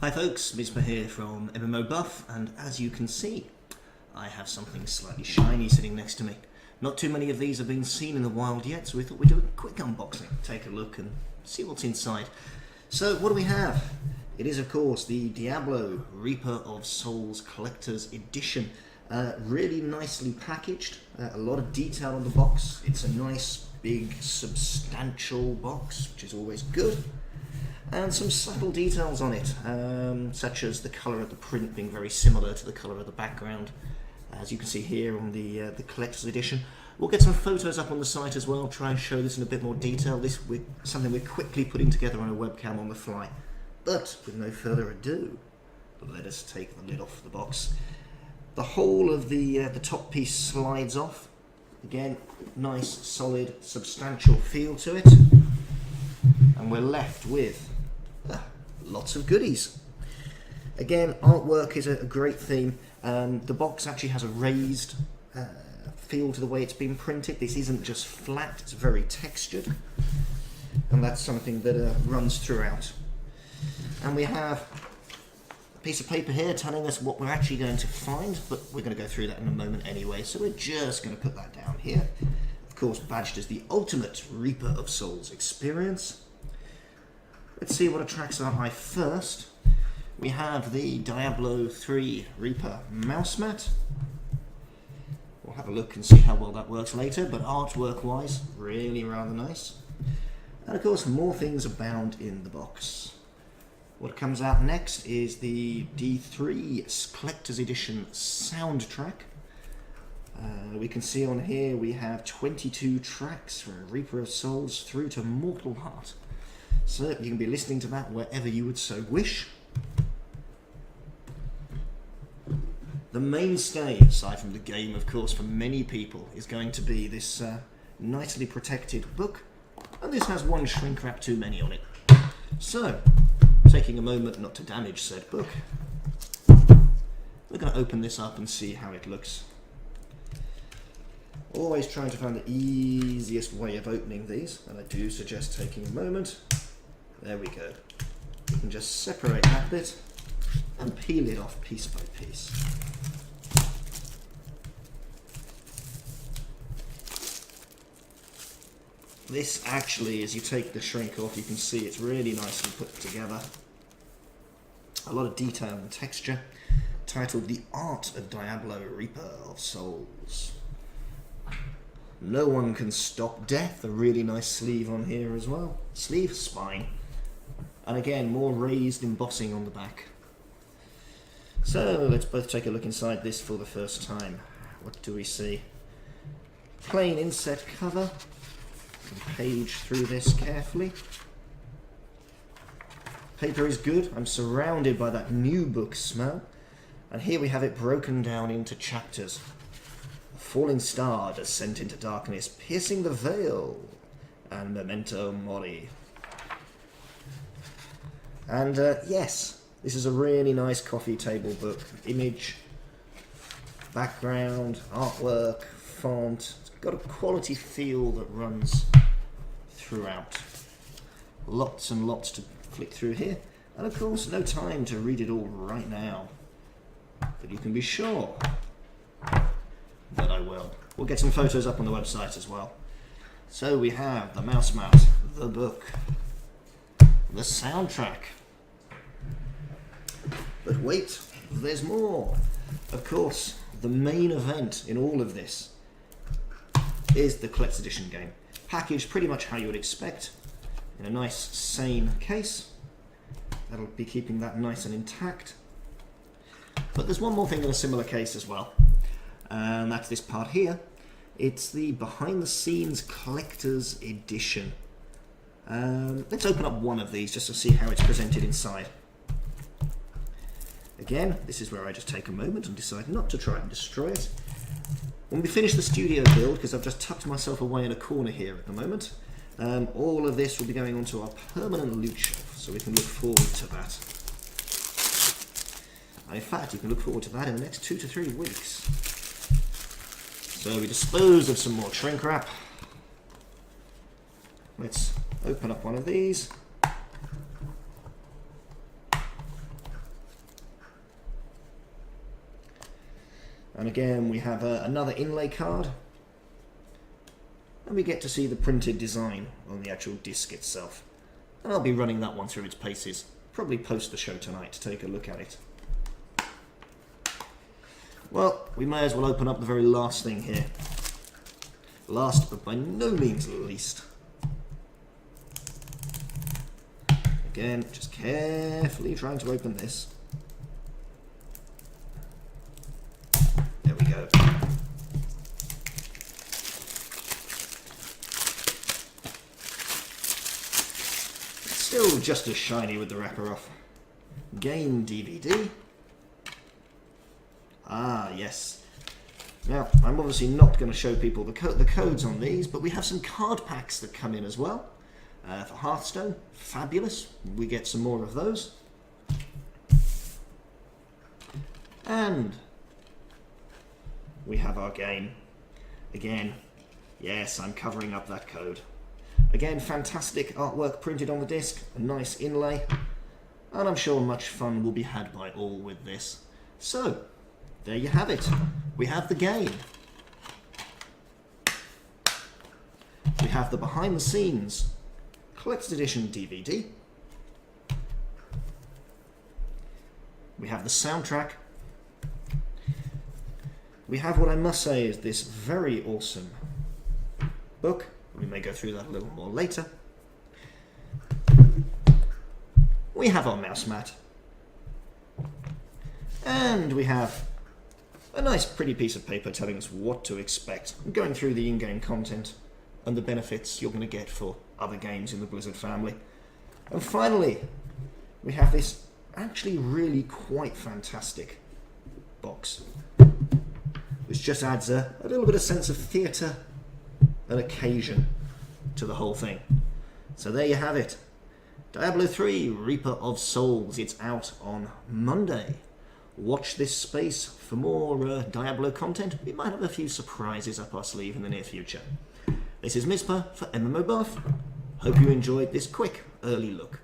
Hi folks, Mizpah here from MMOBuff, and as you can see, I have something slightly shiny sitting next to me. Not too many of these have been seen in the wild yet, so we thought we'd do a quick unboxing, take a look and see what's inside. So what do we have? It is of course the Diablo Reaper of Souls Collector's Edition. Really nicely packaged, a lot of detail on the box. It's a nice, big, substantial box, which is always good. And some subtle details on it, such as the colour of the print being very similar to the colour of the background, as you can see here on the collector's edition. We'll get some photos up on the site as well, try and show this in a bit more detail. This is something we're quickly putting together on a webcam on the fly. But with no further ado, let us take the lid off the box. The whole of the top piece slides off. Again, nice, solid, substantial feel to it. And we're left with lots of goodies. Again, artwork is a great theme. The box actually has a raised feel to the way it's been printed. This isn't just flat, it's very textured. And that's something that runs throughout. And we have a piece of paper here telling us what we're actually going to find, but we're going to go through that in a moment anyway, so we're just going to put that down here. Of course, badged as the ultimate Reaper of Souls experience. Let's see what attracts our eye first. We have the Diablo 3 Reaper mouse mat. We'll have a look and see how well that works later, but artwork wise, really rather nice. And of course, more things abound in the box. What comes out next is the D3 Collector's Edition soundtrack. We can see on here we have 22 tracks from Reaper of Souls through to Mortal Heart. So you can be listening to that wherever you would so wish. The mainstay, aside from the game of course for many people, is going to be this nicely protected book. And this has one shrink wrap too many on it. So, taking a moment not to damage said book, we're going to open this up and see how it looks. Always trying to find the easiest way of opening these, and I do suggest taking a moment. There we go. You can just separate that bit and peel it off piece by piece. This actually, as you take the shrink off, you can see it's really nicely put together. A lot of detail and texture. Titled The Art of Diablo Reaper of Souls. No one can stop death. A really nice sleeve on here as well. Sleeve, spine. And again, more raised embossing on the back. So let's both take a look inside this for the first time. What do we see? Plain inset cover. Can page through this carefully. Paper is good. I'm surrounded by that new book smell. And here we have it broken down into chapters. A falling star descent into darkness, piercing the veil, and memento mori. And yes, this is a really nice coffee table book. Image, background, artwork, font. It's got a quality feel that runs throughout. Lots and lots to flick through here. And of course, no time to read it all right now. But you can be sure that I will. We'll get some photos up on the website as well. So we have the mouse mat, the book, the soundtrack. But wait, there's more. Of course, the main event in all of this is the Collector's Edition game. Packaged pretty much how you would expect, in a nice, sane case. That'll be keeping that nice and intact. But there's one more thing in a similar case as well, and that's this part here. It's the behind the scenes Collector's Edition. Let's open up one of these just to see how it's presented inside. Again, this is where I just take a moment and decide not to try and destroy it. When we finish the studio build, because I've just tucked myself away in a corner here at the moment, all of this will be going onto our permanent loot shelf, so we can look forward to that. And in fact, you can look forward to that in the next 2 to 3 weeks. So we dispose of some more shrink wrap. Let's open up one of these. And again, we have another inlay card. And we get to see the printed design on the actual disc itself. And I'll be running that one through its paces. Probably post the show tonight to take a look at it. Well, we may as well open up the very last thing here. Last, but by no means least. Again, just carefully trying to open this. There we go. Still just as shiny with the wrapper off. Game DVD. Ah, yes. Now, I'm obviously not going to show people the codes on these, but we have some card packs that come in as well. For Hearthstone, fabulous. We get some more of those. And we have our game. Again, yes, I'm covering up that code. Again, fantastic artwork printed on the disc, a nice inlay, and I'm sure much fun will be had by all with this. So, there you have it. We have the game. We have the behind the scenes collector's edition DVD. We have the soundtrack. We have what I must say is this very awesome book. We may go through that a little more later. We have our mouse mat. And we have a nice pretty piece of paper telling us what to expect, going through the in-game content and the benefits you're going to get for other games in the Blizzard family. And finally, we have this actually really quite fantastic box, which just adds a little bit of sense of theatre and occasion to the whole thing. So there you have it. Diablo 3 Reaper of Souls. It's out on Monday. Watch this space for more Diablo content. We might have a few surprises up our sleeve in the near future. This is Mispa for MMO Buff. Hope you enjoyed this quick early look.